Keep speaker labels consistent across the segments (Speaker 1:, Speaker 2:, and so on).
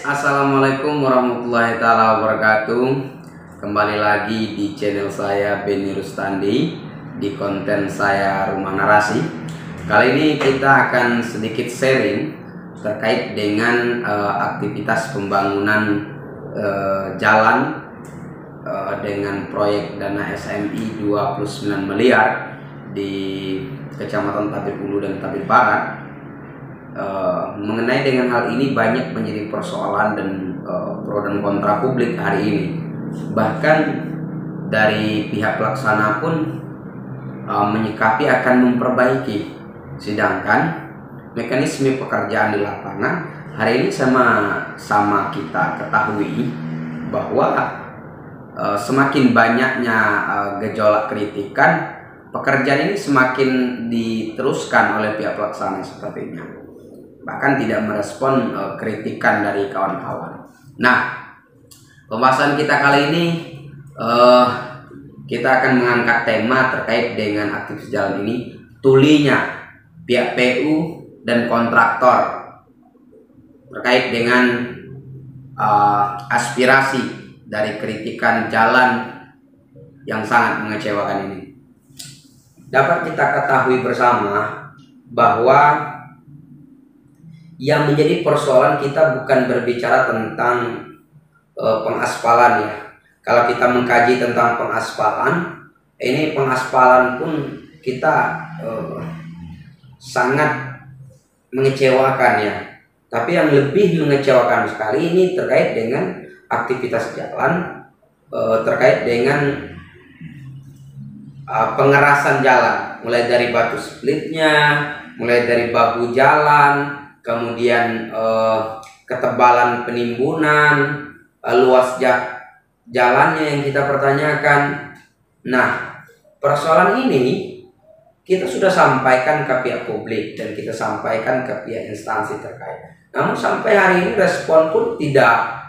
Speaker 1: Assalamualaikum warahmatullahi taala wabarakatuh. Kembali lagi di channel saya Benny Rustandi, di konten saya Rumah Narasi. Kali ini kita akan sedikit sharing terkait dengan aktivitas pembangunan jalan dengan proyek dana SMI 29 miliar di Kecamatan Tabir Ulu dan Tabir Barat. Mengenai dengan hal ini banyak menjadi persoalan dan pro dan kontra publik hari ini. Bahkan dari pihak pelaksana pun menyikapi akan memperbaiki, sedangkan mekanisme pekerjaan di lapangan hari ini sama kita ketahui bahwa semakin banyaknya gejolak kritikan, pekerjaan ini semakin diteruskan oleh pihak pelaksana sepertinya, bahkan tidak merespon kritikan dari kawan-kawan. Nah, pembahasan kita kali ini kita akan mengangkat tema terkait dengan aktivitas jalan ini, tulinya pihak PU dan kontraktor terkait dengan aspirasi dari kritikan jalan yang sangat mengecewakan ini. Dapat kita ketahui bersama bahwa yang menjadi persoalan kita bukan berbicara tentang pengaspalan ya. Kalau kita mengkaji tentang pengaspalan, ini pengaspalan pun kita sangat mengecewakan ya. Tapi yang lebih mengecewakan sekali ini terkait dengan aktivitas jalan, terkait dengan pengerasan jalan, mulai dari batu splitnya, mulai dari bahu jalan, kemudian ketebalan penimbunan, luas jalannya yang kita pertanyakan. Nah, persoalan ini kita sudah sampaikan ke pihak publik dan kita sampaikan ke pihak instansi terkait. Namun sampai hari ini respon pun tidak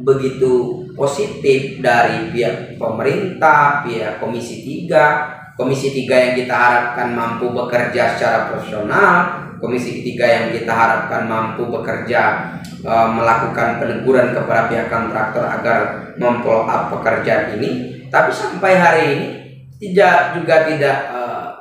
Speaker 1: begitu positif dari pihak pemerintah, pihak Komisi 3. Komisi 3 yang kita harapkan mampu bekerja secara profesional, Komisi 3 yang kita harapkan mampu bekerja melakukan peneguran kepada pihak kontraktor agar memfollow up pekerjaan ini. Tapi sampai hari ini tidak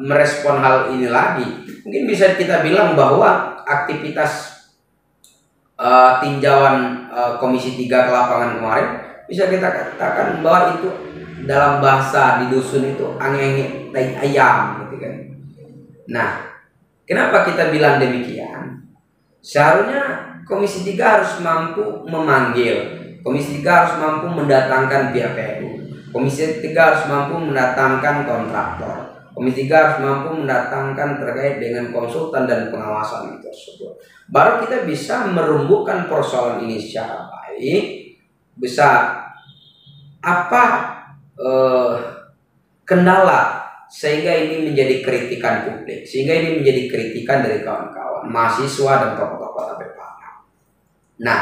Speaker 1: merespon hal ini lagi. Mungkin bisa kita bilang bahwa aktivitas tinjauan Komisi 3 ke lapangan kemarin bisa kita katakan bahwa itu dalam bahasa di dusun itu angin tai ayam gitu kan. Nah, kenapa kita bilang demikian? Seharusnya Komisi 3 harus mampu memanggil, Komisi 3 harus mampu mendatangkan pihak PU, Komisi 3 harus mampu mendatangkan kontraktor, Komisi 3 harus mampu mendatangkan terkait dengan konsultan dan pengawasan tersebut. Baru kita bisa merumbukan persoalan ini secara baik. Bisa apa kendala sehingga ini menjadi kritikan publik, sehingga ini menjadi kritikan dari kawan-kawan mahasiswa dan tokoh-tokoh Tabir Barat. Nah,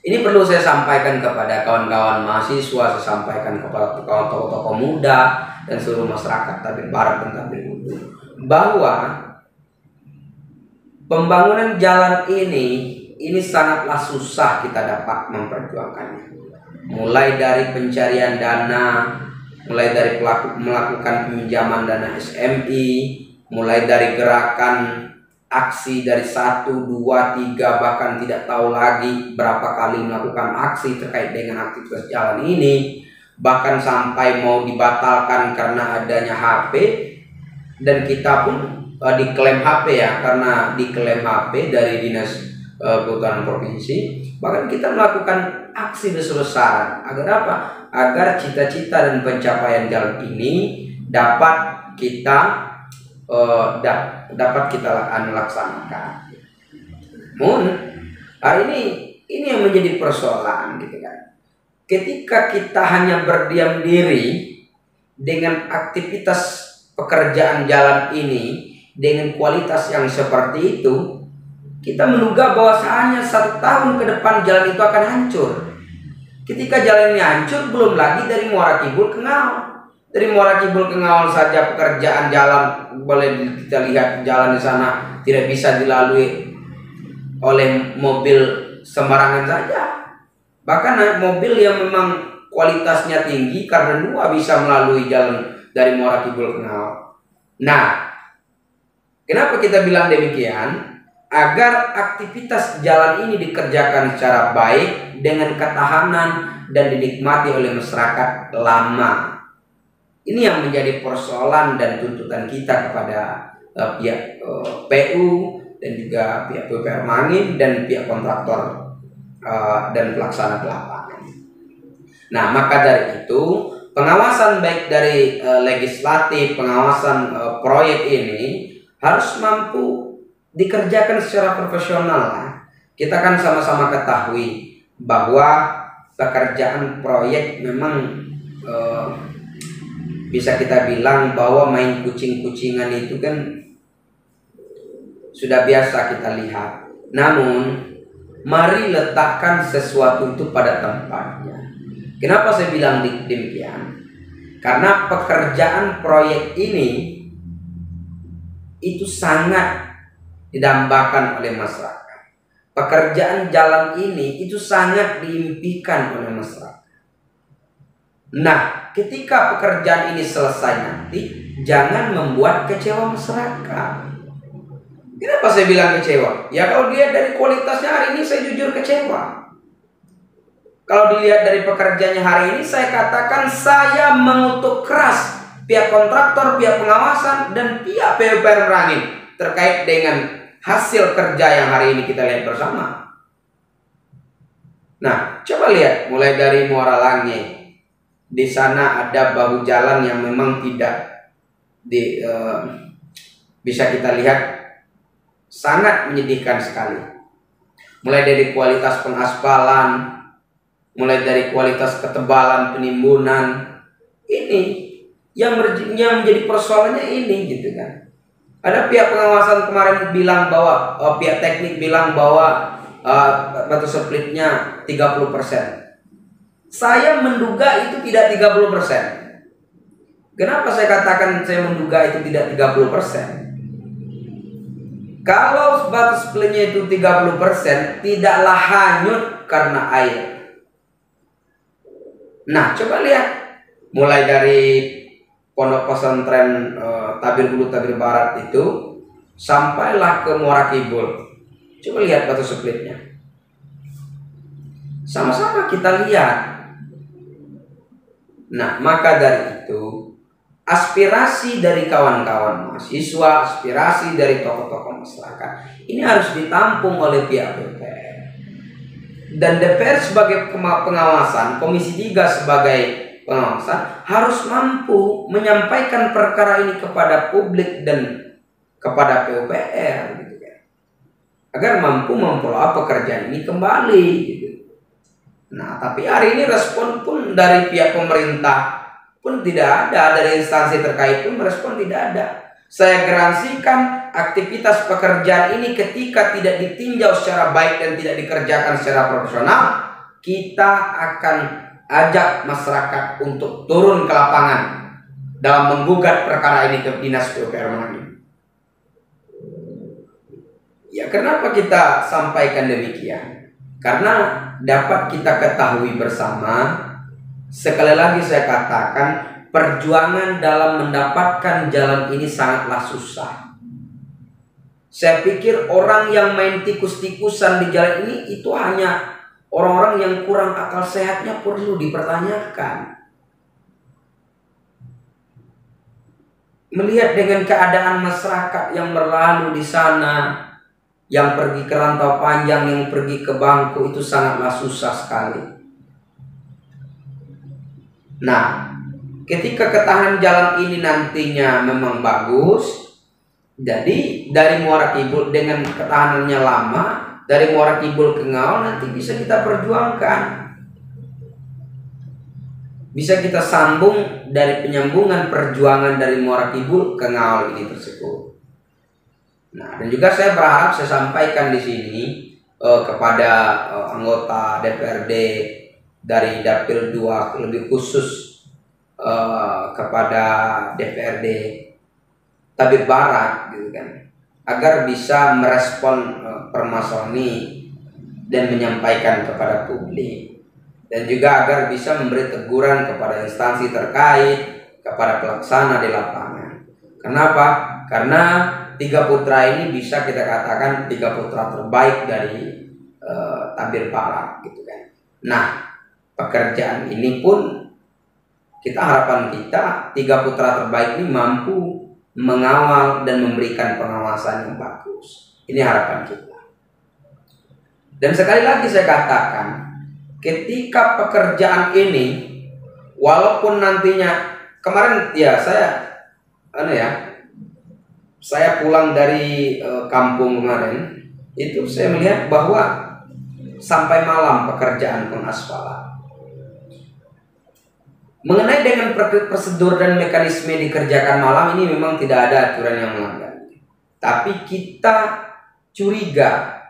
Speaker 1: ini perlu saya sampaikan kepada kawan-kawan mahasiswa, saya sampaikan kepada tokoh-tokoh muda dan seluruh masyarakat Tabir Barat dan Tabir Ulu, bahwa pembangunan jalan ini sangatlah susah kita dapat memperjuangkannya. Mulai dari pencarian dana, mulai dari melakukan peminjaman dana SMI, mulai dari gerakan aksi dari 1, 2, 3, bahkan tidak tahu lagi berapa kali melakukan aksi terkait dengan aktivitas jalan ini, bahkan sampai mau dibatalkan karena adanya HP, dan kita pun diklaim HP ya, karena diklaim HP dari Dinas Kehutanan Provinsi. Bahkan kita melakukan aksi besar-besaran agar apa? Agar cita-cita dan pencapaian jalan ini dapat kita laksanakan. Namun hari ini yang menjadi persoalan gitu kan. Ketika kita hanya berdiam diri dengan aktivitas pekerjaan jalan ini dengan kualitas yang seperti itu, kita menduga bahwasanya 1 tahun ke depan jalan itu akan hancur. Ketika jalan ini hancur, belum lagi dari Muara Kibul ke Ngaul. Dari Muara Kibul ke Ngaul saja pekerjaan jalan, boleh kita lihat jalan di sana tidak bisa dilalui oleh mobil sembarangan saja. Bahkan mobil yang memang kualitasnya tinggi karena dua bisa melalui jalan dari Muara Kidul ke Ngao. Nah, kenapa kita bilang demikian? Agar aktivitas jalan ini dikerjakan secara baik dengan ketahanan dan dinikmati oleh masyarakat lama. Ini yang menjadi persoalan dan tuntutan kita kepada pihak PU dan juga pihak PUPR Mangin dan pihak kontraktor dan pelaksana di lapangan. Nah, maka dari itu pengawasan baik dari legislatif, pengawasan proyek ini harus mampu dikerjakan secara profesional. Kita kan sama-sama ketahui bahwa pekerjaan proyek memang bisa kita bilang bahwa main kucing-kucingan itu kan sudah biasa kita lihat. Namun mari letakkan sesuatu itu pada tempatnya. Kenapa saya bilang demikian? Karena pekerjaan proyek ini itu sangat didambakan oleh masyarakat. Pekerjaan jalan ini itu sangat diimpikan oleh masyarakat. Nah, ketika pekerjaan ini selesai nanti, jangan membuat kecewa masyarakat. Kenapa saya bilang kecewa? Ya kalau dilihat dari kualitasnya hari ini saya jujur kecewa. Kalau dilihat dari pekerjaannya hari ini, saya katakan saya mengutuk keras pihak kontraktor, pihak pengawasan, dan pihak PUPR Merangin terkait dengan hasil kerja yang hari ini kita lihat bersama. Nah, coba lihat mulai dari Muara Langit. Di sana ada bahu jalan yang memang tidak bisa kita lihat sangat menyedihkan sekali. Mulai dari kualitas pengaspalan, mulai dari kualitas ketebalan penimbunan, ini yang menjadi persoalannya ini gitu kan. Ada pihak pengawasan kemarin bilang bahwa pihak teknik bilang bahwa batu splitnya 30%. Saya menduga itu tidak 30%. Kenapa saya katakan saya menduga itu tidak 30%? Kalau batu splitnya itu 30%, tidaklah hanyut karena air. Nah, coba lihat mulai dari pondok pesantren Tabir Hulu Tabir Barat itu sampailah ke Muara Kidul. Coba lihat batu splitnya. Sama-sama kita lihat. Nah, maka dari itu aspirasi dari kawan-kawan mahasiswa, aspirasi dari tokoh-tokoh masyarakat ini harus ditampung oleh pihak DPR. Dan DPR sebagai pengawasan, Komisi 3 sebagai pengawasan harus mampu menyampaikan perkara ini kepada publik dan kepada PUPR gitu kan, agar mampu memfollow pekerjaan ini kembali gitu. Nah, tapi hari ini respon pun dari pihak pemerintah pun tidak ada, dari instansi terkait pun respon tidak ada. Saya garansikan aktivitas pekerjaan ini ketika tidak ditinjau secara baik dan tidak dikerjakan secara profesional, kita akan ajak masyarakat untuk turun ke lapangan dalam menggugat perkara ini ke Dinas PUPR Manado. Ya, kenapa kita sampaikan demikian? Karena dapat kita ketahui bersama, sekali lagi saya katakan, perjuangan dalam mendapatkan jalan ini sangatlah susah. Saya pikir orang yang main tikus-tikusan di jalan ini itu hanya orang-orang yang kurang akal sehatnya perlu dipertanyakan. Melihat dengan keadaan masyarakat yang berlalu di sana, yang pergi ke rantau panjang, yang pergi ke Bangku, itu sangatlah susah sekali. Nah, ketika ketahanan jalan ini nantinya memang bagus, jadi dari Muara Kidul dengan ketahanannya lama, dari Muara Kidul ke Ngao nanti bisa kita perjuangkan. Bisa kita sambung dari penyambungan perjuangan dari Muara Kidul ke Ngao ini tersebut. Nah, dan juga saya berharap saya sampaikan di sini kepada anggota DPRD dari Dapil 2, lebih khusus kepada DPRD Tabir Barat gitu kan, agar bisa merespon permasalahan ini dan menyampaikan kepada publik, dan juga agar bisa memberi teguran kepada instansi terkait, kepada pelaksana di lapangan. Kenapa? Karena 3 putra ini bisa kita katakan 3 putra terbaik dari Tabir Barat gitu kan. Nah, pekerjaan ini pun harapan kita 3 putra terbaik ini mampu mengawal dan memberikan pengawasan yang bagus. Ini harapan kita. Dan sekali lagi saya katakan, ketika pekerjaan ini, walaupun nantinya kemarin ya saya pulang dari kampung kemarin, itu saya melihat bahwa sampai malam pekerjaan pengaspalan. Mengenai dengan prosedur dan mekanisme dikerjakan malam ini memang tidak ada aturan yang melanggar. Tapi kita curiga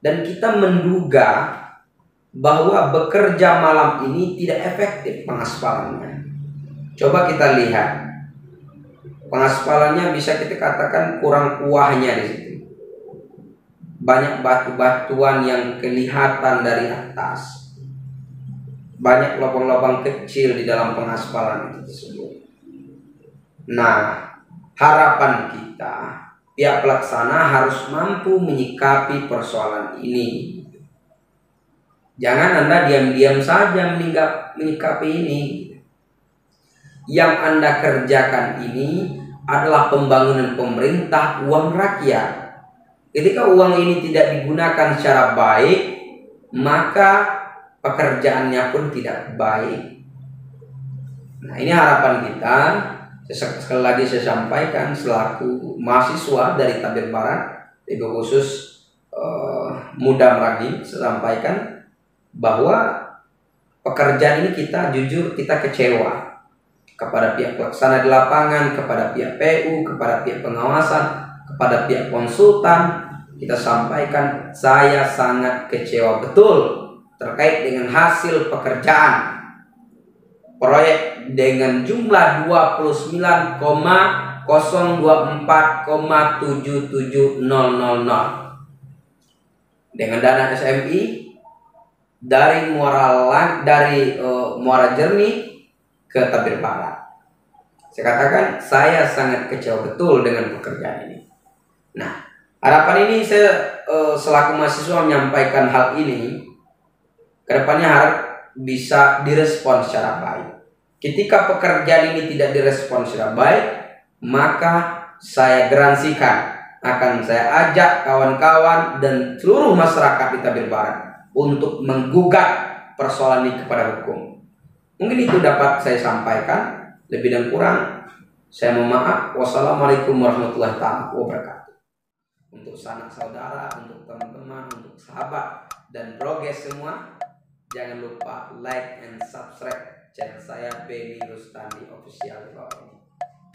Speaker 1: dan kita menduga bahwa bekerja malam ini tidak efektif pengaspalannya. Coba kita lihat, pengaspalannya bisa kita katakan kurang kuahnya di situ. Banyak batu-batuan yang kelihatan dari atas. Banyak lubang-lubang kecil di dalam pengaspalan itu tersebut. Nah, harapan kita, pihak pelaksana harus mampu menyikapi persoalan ini. Jangan Anda diam-diam saja menyikapi ini. Yang Anda kerjakan ini adalah pembangunan pemerintah, uang rakyat. Ketika uang ini tidak digunakan secara baik, maka pekerjaannya pun tidak baik. Nah, ini harapan kita. Sekali lagi saya sampaikan selaku mahasiswa dari Tabir Barat, lebih khusus Muda Meragi, saya sampaikan bahwa pekerjaan ini kita jujur kita kecewa kepada pihak pelaksana di lapangan, kepada pihak PU, kepada pihak pengawasan, kepada pihak konsultan. Kita sampaikan saya sangat kecewa betul terkait dengan hasil pekerjaan proyek dengan jumlah 29,024,77000 dengan dana SMI dari Muara Jernih ke Tabir Barat. Saya katakan saya sangat kecewa betul dengan pekerjaan ini. Nah, harapan ini saya selaku mahasiswa menyampaikan hal ini. Kedepannya harap bisa direspon secara baik. Ketika pekerjaan ini tidak direspon secara baik, maka saya garansikan akan saya ajak kawan-kawan dan seluruh masyarakat di Tabir Barat untuk menggugat persoalan ini kepada hukum. Mungkin itu dapat saya sampaikan. Lebih dan kurang saya mohon maaf. Wassalamualaikum warahmatullahi wabarakatuh. Untuk sanak saudara, untuk teman-teman, untuk sahabat dan broges semua, jangan lupa like and subscribe channel saya Benny Rustandi Official.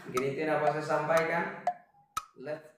Speaker 1: Mungkin itu yang dapat saya sampaikan. Let's